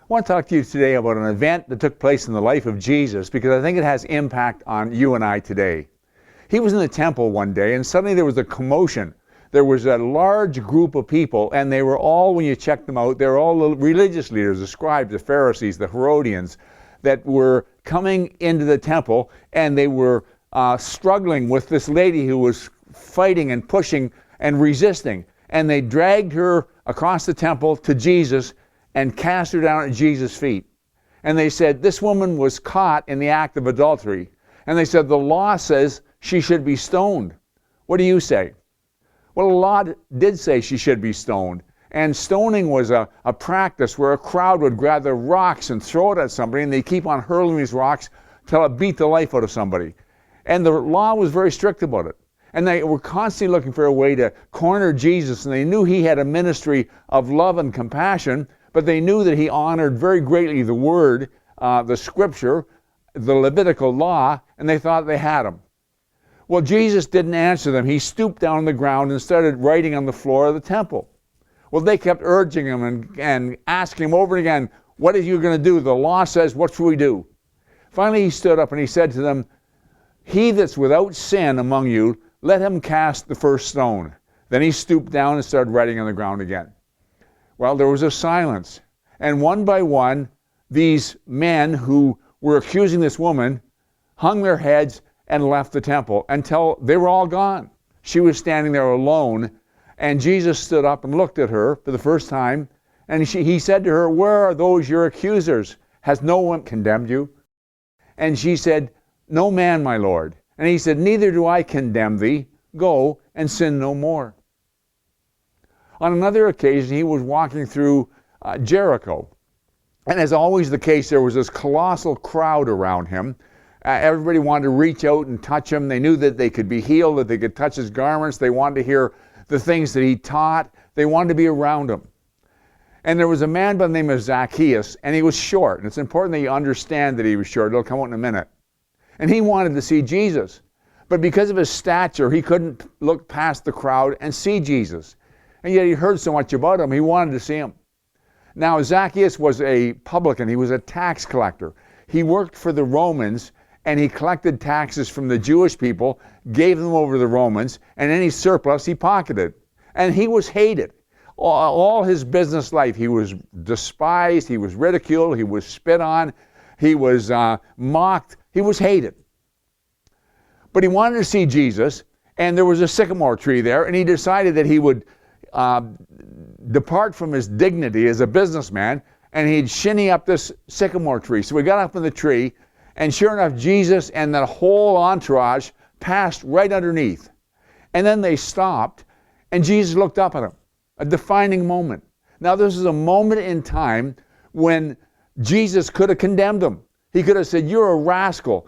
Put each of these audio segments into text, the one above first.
want to talk to you today about an event that took place in the life of Jesus because I think it has impact on you and I today. He was in the temple one day and suddenly there was a commotion. There was a large group of people, and they were all, when you checked them out, they were all the religious leaders, the scribes, the Pharisees, the Herodians, that were coming into the temple, and they were struggling with this lady who was fighting and pushing and resisting. And they dragged her across the temple to Jesus and cast her down at Jesus' feet. And they said, this woman was caught in the act of adultery. And they said, the law says she should be stoned. What do you say? Well, the law did say she should be stoned. And stoning was a practice where a crowd would gather rocks and throw it at somebody, and they keep on hurling these rocks till it beat the life out of somebody. And the law was very strict about it. And they were constantly looking for a way to corner Jesus, and they knew he had a ministry of love and compassion, but they knew that he honored very greatly the Word, the Scripture, the Levitical law, and they thought they had him. Well, Jesus didn't answer them. He stooped down on the ground and started writing on the floor of the temple. Well, they kept urging him and asking him over and again, what are you going to do? The law says, what should we do? Finally, he stood up and he said to them, he that's without sin among you, let him cast the first stone. Then he stooped down and started writing on the ground again. Well, there was a silence. And one by one, these men who were accusing this woman hung their heads and left the temple until they were all gone. She was standing there alone, and Jesus stood up and looked at her for the first time, and he said to her, where are those your accusers? Has no one condemned you? And she said, no man, my Lord. And he said, neither do I condemn thee. Go and sin no more. On another occasion, he was walking through Jericho. And as always the case, there was this colossal crowd around him. Everybody wanted to reach out and touch him. They knew that they could be healed, that they could touch his garments. They wanted to hear the things that he taught. They wanted to be around him. And there was a man by the name of Zacchaeus, and he was short. And it's important that you understand that he was short. It'll come out in a minute. And he wanted to see Jesus. But because of his stature, he couldn't look past the crowd and see Jesus. And yet he heard so much about him, he wanted to see him. Now, Zacchaeus was a publican. He was a tax collector. He worked for the Romans, and he collected taxes from the Jewish people, gave them over to the Romans, and any surplus he pocketed. And he was hated. All his business life, he was despised, he was ridiculed, he was spit on, he was mocked, he was hated. But he wanted to see Jesus, and there was a sycamore tree there, and he decided that he would depart from his dignity as a businessman, and he'd shinny up this sycamore tree. So he got up in the tree, and sure enough, Jesus and that whole entourage passed right underneath. And then they stopped, and Jesus looked up at him, a defining moment. Now, this is a moment in time when Jesus could have condemned him. He could have said, you're a rascal,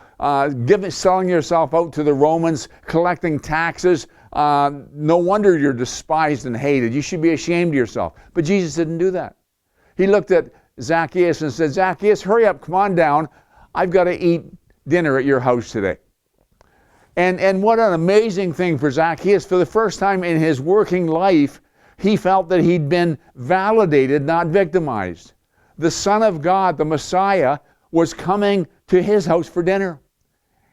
selling yourself out to the Romans, collecting taxes. No wonder you're despised and hated. You should be ashamed of yourself. But Jesus didn't do that. He looked at Zacchaeus and said, Zacchaeus, hurry up, come on down. I've got to eat dinner at your house today. And what an amazing thing for Zacchaeus. For the first time in his working life, he felt that he'd been validated, not victimized. The Son of God, the Messiah, was coming to his house for dinner.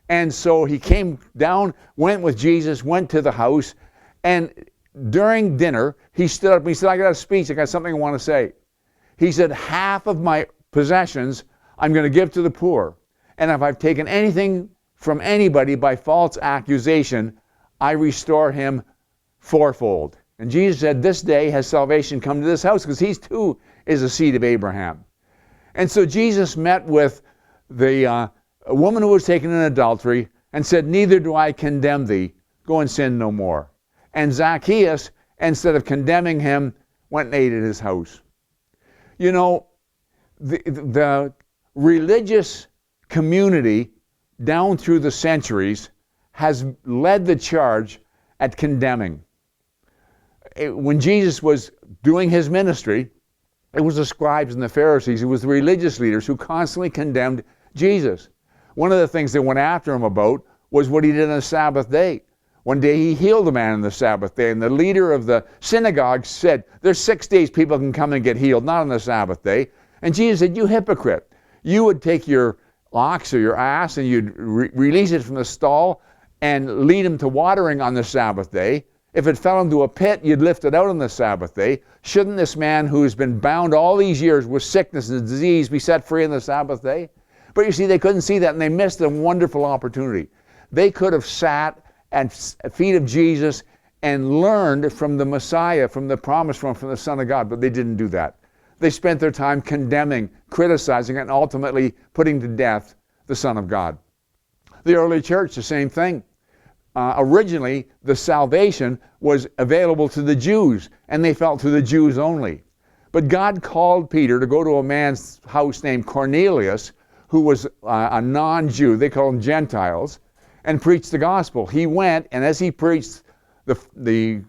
And so he came down, went with Jesus, went to the house, and during dinner, he stood up and he said, I got a speech, I got something I want to say. He said, half of my possessions I'm going to give to the poor. And if I've taken anything from anybody by false accusation, I restore him fourfold. And Jesus said, this day has salvation come to this house, because he too is a seed of Abraham. And so Jesus met with the woman who was taken in adultery and said, neither do I condemn thee. Go and sin no more. And Zacchaeus, instead of condemning him, went and ate at his house. You know, the religious community down through the centuries has led the charge at condemning. When Jesus was doing his ministry, it was the scribes and the Pharisees, it was the religious leaders who constantly condemned Jesus. One of the things they went after him about was what he did on the Sabbath day. One day he healed a man on the Sabbath day, and the leader of the synagogue said, there's 6 days people can come and get healed, not on the Sabbath day. And Jesus said, you hypocrite. You would take your ox or your ass and you'd release it from the stall and lead him to watering on the Sabbath day. If it fell into a pit, you'd lift it out on the Sabbath day. Shouldn't this man who's been bound all these years with sickness and disease be set free on the Sabbath day? But you see, they couldn't see that, and they missed a wonderful opportunity. They could have sat at feet of Jesus and learned from the Messiah, from the promised one, from the Son of God, but they didn't do that. They spent their time condemning, criticizing, and ultimately putting to death the Son of God. The early church, the same thing. Originally, the salvation was available to the Jews, and they felt to the Jews only. But God called Peter to go to a man's house named Cornelius, who was a non-Jew, they call them Gentiles, and preached the gospel. He went, and as he preached, the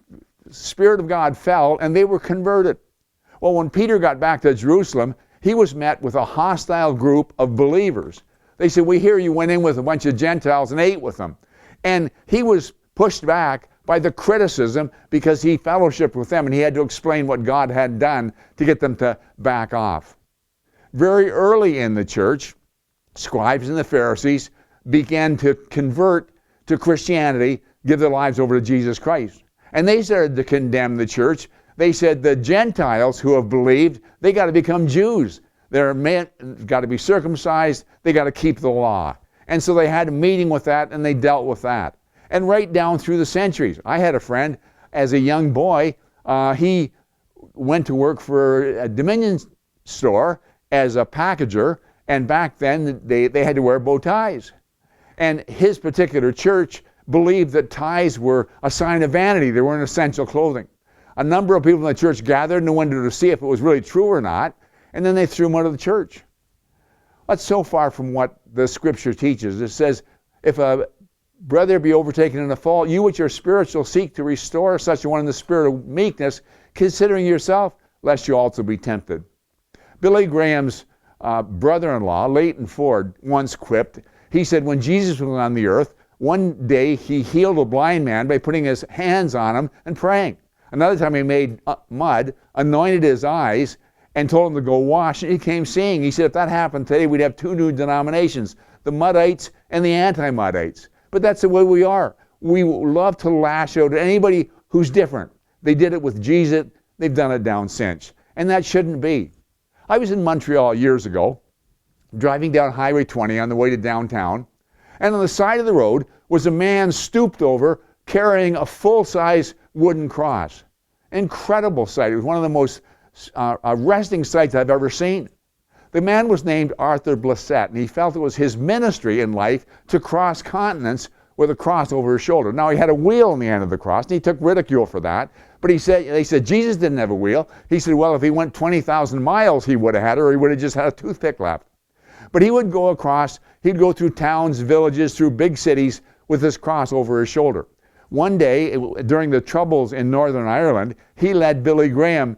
Spirit of God fell, and they were converted. Well, when Peter got back to Jerusalem, he was met with a hostile group of believers. They said, we hear you went in with a bunch of Gentiles and ate with them. And he was pushed back by the criticism because he fellowshiped with them, and he had to explain what God had done to get them to back off. Very early in the church, scribes and the Pharisees began to convert to Christianity, give their lives over to Jesus Christ. And they started to condemn the church. They said the Gentiles who have believed, they got to become Jews. They're got to be circumcised. They got to keep the law. And so they had a meeting with that, and they dealt with that. And right down through the centuries. I had a friend, as a young boy, he went to work for a Dominion store as a packager, and back then they had to wear bow ties. And his particular church believed that ties were a sign of vanity. They weren't essential clothing. A number of people in the church gathered and wanted to see if it was really true or not, and then they threw him out of the church. That's so far from what the Scripture teaches. It says, if a brother be overtaken in a fault, you which are spiritual seek to restore such a one in the spirit of meekness, considering yourself, lest you also be tempted. Billy Graham's brother-in-law, Leighton Ford, once quipped, he said when Jesus was on the earth, one day he healed a blind man by putting his hands on him and praying. Another time he made mud, anointed his eyes, and told him to go wash, and he came seeing. He said if that happened today, we'd have two new denominations, the Muddites and the anti-Muddites. But that's the way we are. We love to lash out at anybody who's different. They did it with Jesus. They've done it down since. And that shouldn't be. I was in Montreal years ago, driving down Highway 20 on the way to downtown, and on the side of the road was a man stooped over carrying a full-size wooden cross. Incredible sight. It was one of the most arresting sights I've ever seen. The man was named Arthur Blissett, and he felt it was his ministry in life to cross continents with a cross over his shoulder. Now, he had a wheel on the end of the cross, and he took ridicule for that. But they said Jesus didn't have a wheel. He said, well, if he went 20,000 miles, he would have had it, or he would have just had a toothpick left. But he would go across, he'd go through towns, villages, through big cities with this cross over his shoulder. One day, during the Troubles in Northern Ireland, he led Billy Graham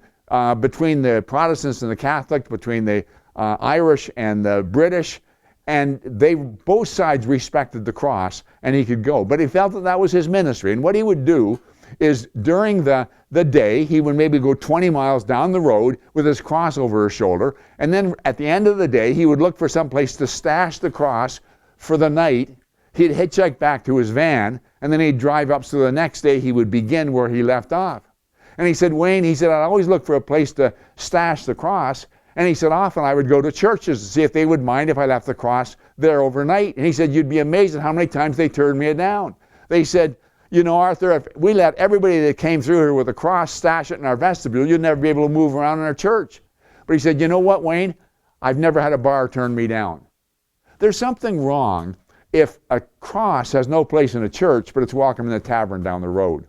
between the Protestants and the Catholics, between the Irish and the British, and both sides respected the cross, and he could go. But he felt that that was his ministry. And what he would do is during the day, he would maybe go 20 miles down the road with his cross over his shoulder, and then at the end of the day, he would look for some place to stash the cross for the night. He'd hitchhike back to his van, and then he'd drive up, so the next day he would begin where he left off. And he said, Wayne, he said, I'd always look for a place to stash the cross. And he said, often I would go to churches to see if they would mind if I left the cross there overnight. And he said, you'd be amazed at how many times they turned me down. They said, you know, Arthur, if we let everybody that came through here with a cross stash it in our vestibule, you'd never be able to move around in our church. But he said, you know what, Wayne? I've never had a bar turn me down. There's something wrong if a cross has no place in a church, but it's welcome in the tavern down the road.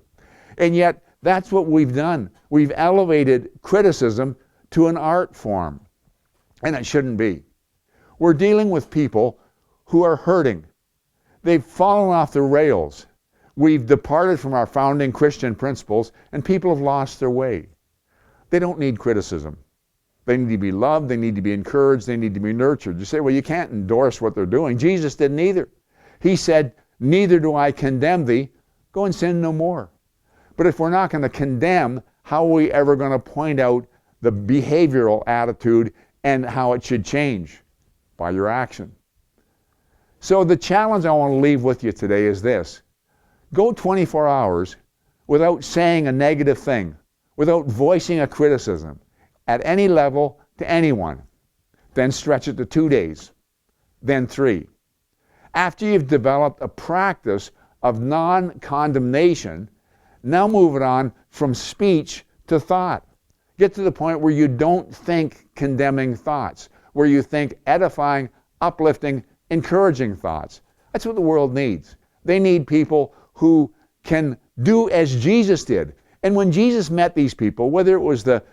And yet, that's what we've done. We've elevated criticism to an art form, and it shouldn't be. We're dealing with people who are hurting. They've fallen off the rails. We've departed from our founding Christian principles, and people have lost their way. They don't need criticism. They need to be loved, they need to be encouraged, they need to be nurtured. You say, well, you can't endorse what they're doing. Jesus didn't either. He said, neither do I condemn thee, go and sin no more. But if we're not going to condemn, how are we ever going to point out the behavioral attitude and how it should change by your action. So the challenge I want to leave with you today is this. Go 24 hours without saying a negative thing, without voicing a criticism at any level to anyone. Then stretch it to 2 days, then 3. After you've developed a practice of non-condemnation, now move it on from speech to thought. Get to the point where you don't think condemning thoughts, where you think edifying, uplifting, encouraging thoughts. That's what the world needs. They need people who can do as Jesus did. And when Jesus met these people, whether it was the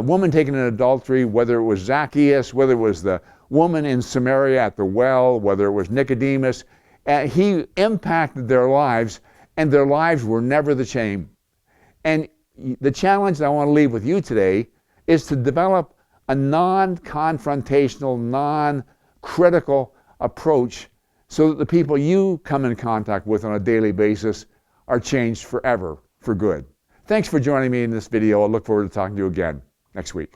woman taken in adultery, whether it was Zacchaeus, whether it was the woman in Samaria at the well, whether it was Nicodemus, he impacted their lives, and their lives were never the same. And the challenge that I want to leave with you today is to develop a non-confrontational, non-critical approach so that the people you come in contact with on a daily basis are changed forever for good. Thanks for joining me in this video. I look forward to talking to you again next week.